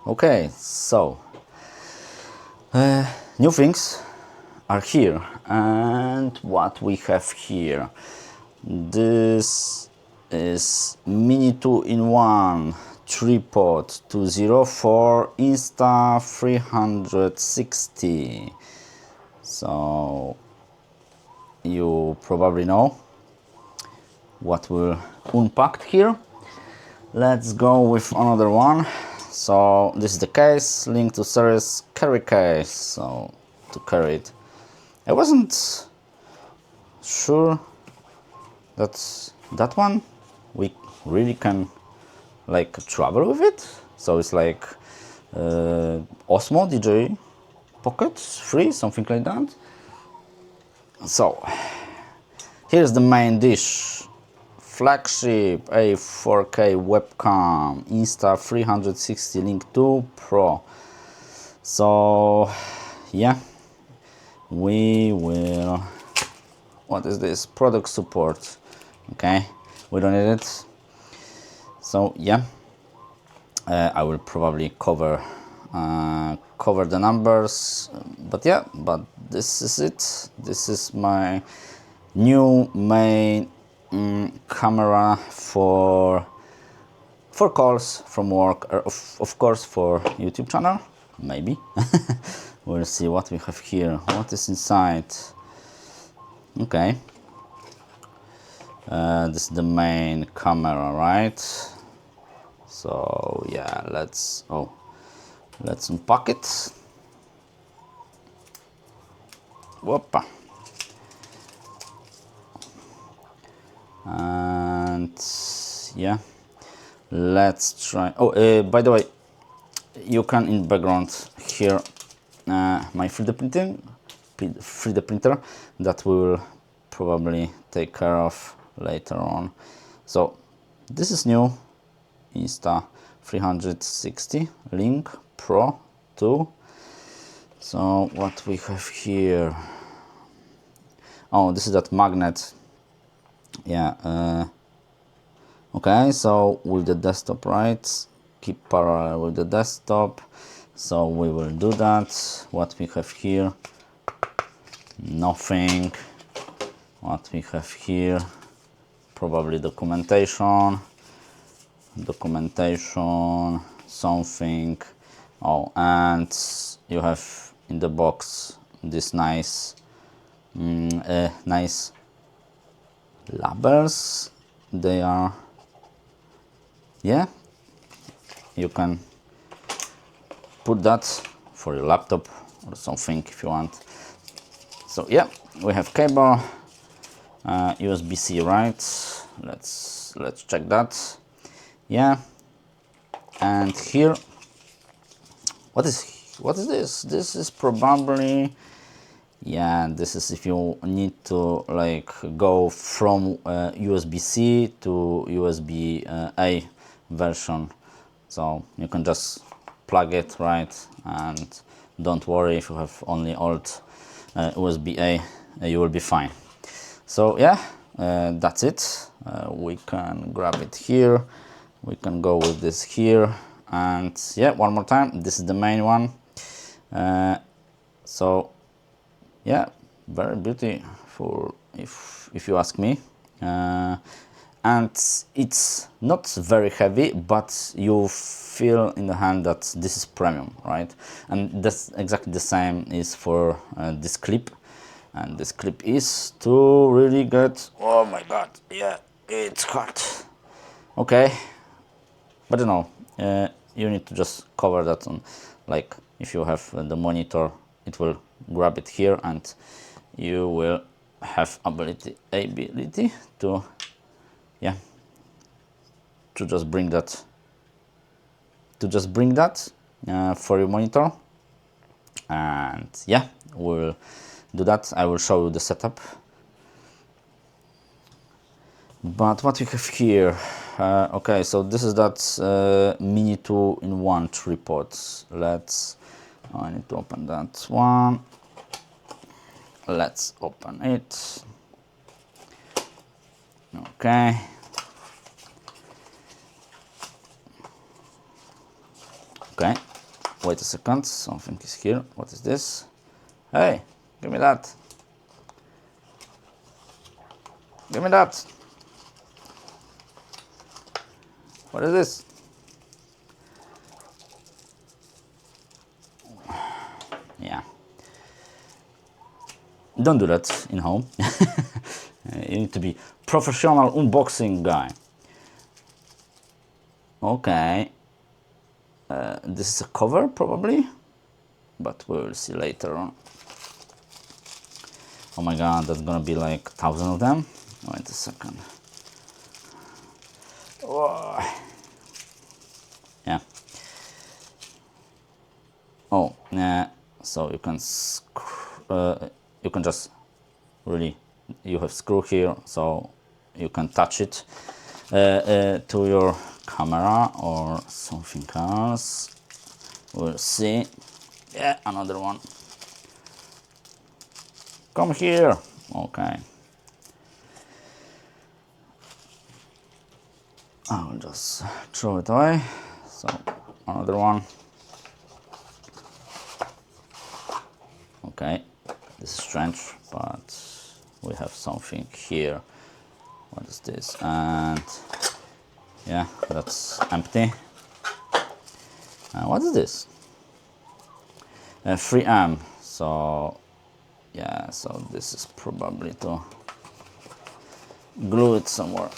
Okay, so new things are here, and what we have here, this is mini 2-in-1 tripod 2.0 for Insta360. So you probably know what we'll unpack here. Let's go with another one. So this is the case, link to series carry case, so to carry it. I wasn't sure that that one we really can like travel with it. So it's like Osmo DJ Pocket 3, something like that. So here's the main dish. Flagship a 4K webcam Insta360 Link 2 Pro. So yeah, we will, what is this, product support. Okay, we don't need it. So yeah, I will probably cover the numbers, but yeah, but this is it. This is my new main camera for calls from work, of course for YouTube channel, maybe. We'll see what we have here, what is inside. Okay, this is the main camera, right? So yeah, let's unpack it. Whoopa. And yeah, let's try. By the way, you can in background hear my 3D printer that we will probably take care of later on. So this is new Insta360 Link Pro 2. So what we have here, oh, this is that magnet. Yeah, okay, so with the desktop, right, keep parallel with the desktop, so we will do that. What we have here, nothing. What we have here, probably documentation, something. Oh, and you have in the box this nice nice labels. They are, yeah, you can put that for your laptop or something if you want. So yeah, we have cable, USB-C, right? Let's check that. Yeah, and here, what is this? This is probably, yeah, this is if you need to like go from USB-C to USB-A version. So you can just plug it, right? And don't worry if you have only old USB-A, you will be fine. So yeah, that's it. We can grab it here. We can go with this here. And yeah, one more time, this is the main one. So yeah, very beautiful if you ask me. And it's not very heavy, but you feel in the hand that this is premium, right? And that's exactly the same is for this clip. And this clip is to really get, oh my god, yeah, it's hard. Okay, but you know, you need to just cover that on, like if you have the monitor, it will grab it here and you will have ability to, yeah, to just bring that for your monitor. And yeah, we'll do that. I will show you the setup. But what we have here, okay, so this is that mini 2-in-1 tripod. I need to open that one. Let's open it. Okay. Okay, wait a second, something is here. What is this? Hey, give me that. Give me that. What is this? Yeah. Don't do that in home. You need to be professional unboxing guy. Okay. This is a cover probably, but we will see later on. Oh my god, that's gonna be like 1,000 of them. Wait a second. Oh. Yeah. Oh, yeah. So you can just really, you have screw here, so you can touch it to your camera or something else. We'll see. Yeah, another one. Come here. Okay. I'll just throw it away. So another one. Okay, this is strange, but we have something here. What is this? And yeah, that's empty. What is this? 3M. So yeah, so this is probably to glue it somewhere,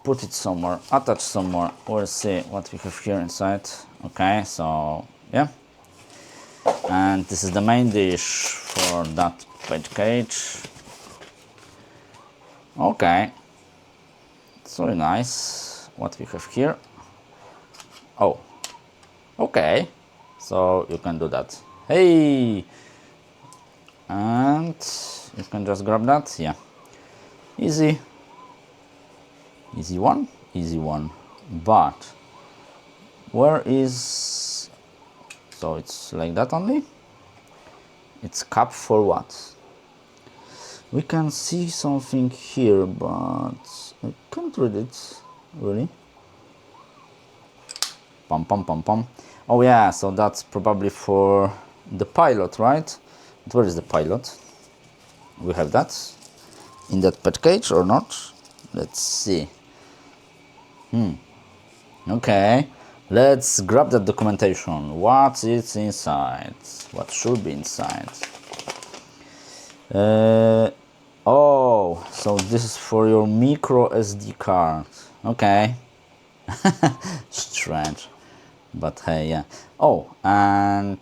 put it somewhere, attach somewhere. We'll see what we have here inside. Okay, so yeah, and this is the main dish for that page cage. Okay, it's really nice what we have here. Oh, okay, so you can do that. Hey, and you can just grab that. Yeah, easy one, easy one. But where is, so it's like that only? It's cap for what? We can see something here, but I can't read it really. Pum pum pum pum. Oh yeah, so that's probably for the pilot, right? But where is the pilot? We have that in that pet cage or not? Let's see. Okay, let's grab that documentation. What is inside? What should be inside? Oh, so this is for your micro SD card. Okay. Strange, but hey, yeah. Oh, and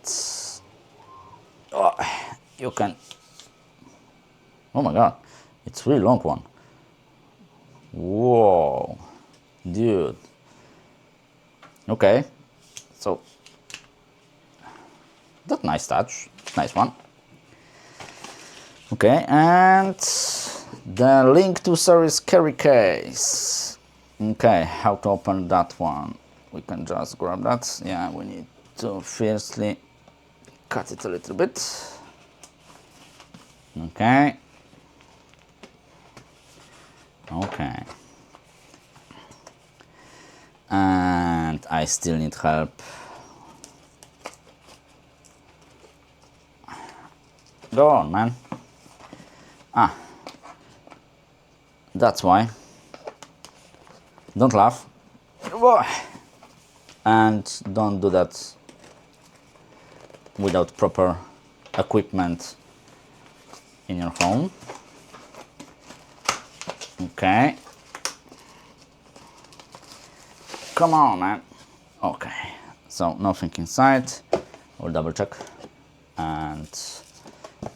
you can, oh my god, it's a really long one. Whoa, dude. Okay, so that nice touch, nice one. Okay, and the link to service carry case. Okay, how to open that one? We can just grab that. Yeah, we need to firstly cut it a little bit. Okay. Okay. And I still need help. Go on, man. Ah, that's why. Don't laugh. And don't do that without proper equipment in your home. Okay. Come on, man. Okay. So nothing inside. We'll double check. And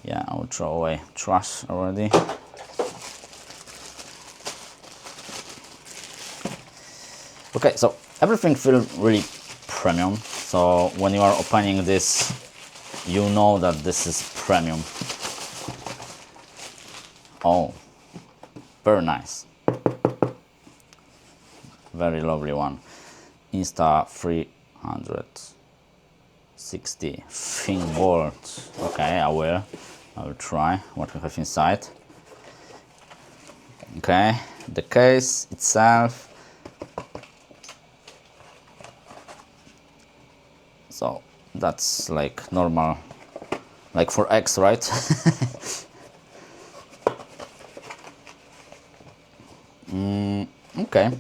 yeah, I will throw away trash already. Okay, so everything feels really premium. So when you are opening this, you know that this is premium. Oh, very nice. Very lovely one. Insta360 fingerboard. Okay, I will try what we have inside. Okay, the case itself. So that's like normal, like for X, right? Okay,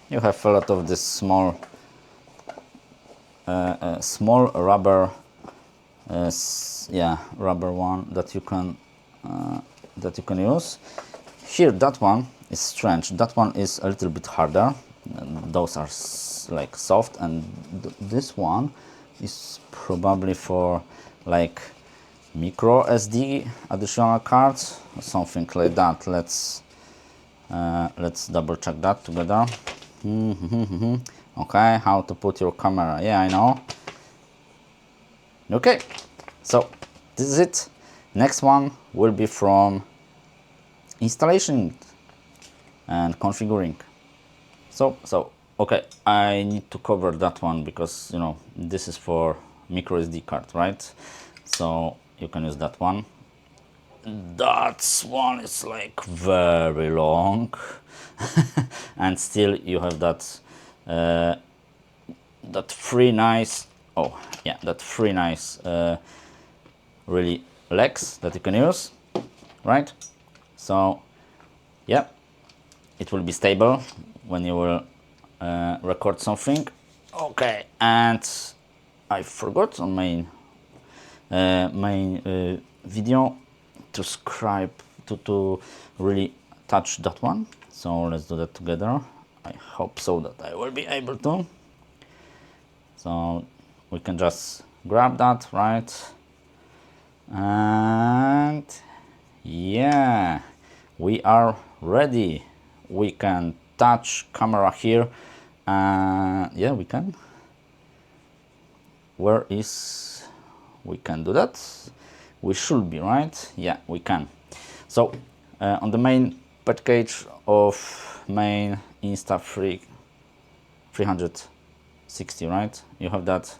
you have a lot of this small small rubber yeah, rubber one that you can use. Here that one is strange, that one is a little bit harder, those are like soft, and this one is probably for like micro SD additional cards or something like that. Let's double check that together. Okay, how to put your camera, yeah, I know. Okay, so this is it. Next one will be from installation and configuring. So okay, I need to cover that one because, you know, this is for micro SD card, right? So you can use that one. That one is like very long and still you have that that three nice, oh yeah, that three nice really legs that you can use, right? So yeah, it will be stable when you will record something. Okay, and I forgot on my video to scribe to really touch that one, so let's do that together. I hope so that I will be able to. So we can just grab that, right? And yeah, we are ready. We can touch camera here, and yeah, we can. Where is, we can do that? We should be, right? Yeah, we can. So on the main package of main Insta360, right? You have that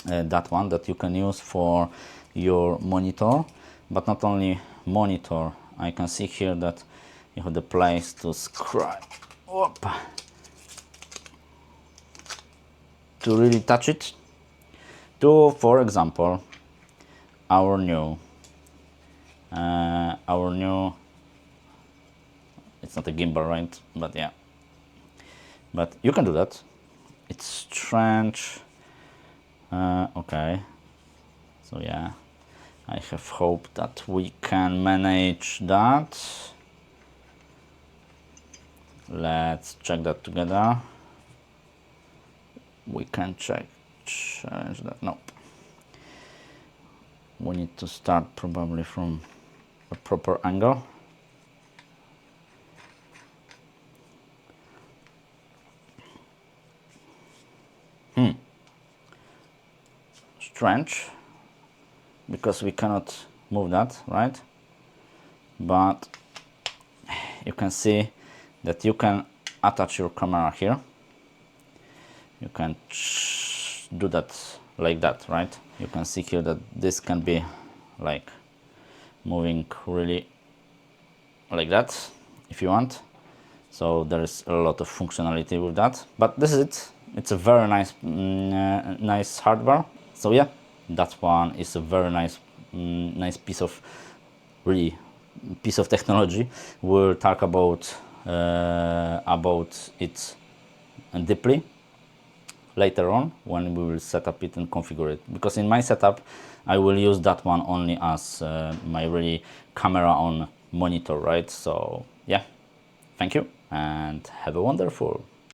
that one that you can use for your monitor, but not only monitor. I can see here that you have the place to scribe, to really touch it, to, for example, our new it's not a gimbal, right? But yeah, but you can do that. It's strange. Okay, so yeah, I have hope that we can manage that. Let's check that together. We can change that. No, we need to start probably from a proper angle. Strange, because we cannot move that, right? But you can see that you can attach your camera here. You can do that like that, right? You can see here that this can be like moving really like that if you want. So there is a lot of functionality with that, but this is it. It's a very nice nice hardware. So yeah, that one is a very nice nice piece of technology. We'll talk about it deeply later on when we will set up it and configure it, because in my setup I will use that one only as my really camera on monitor, right? So yeah, thank you and have a wonderful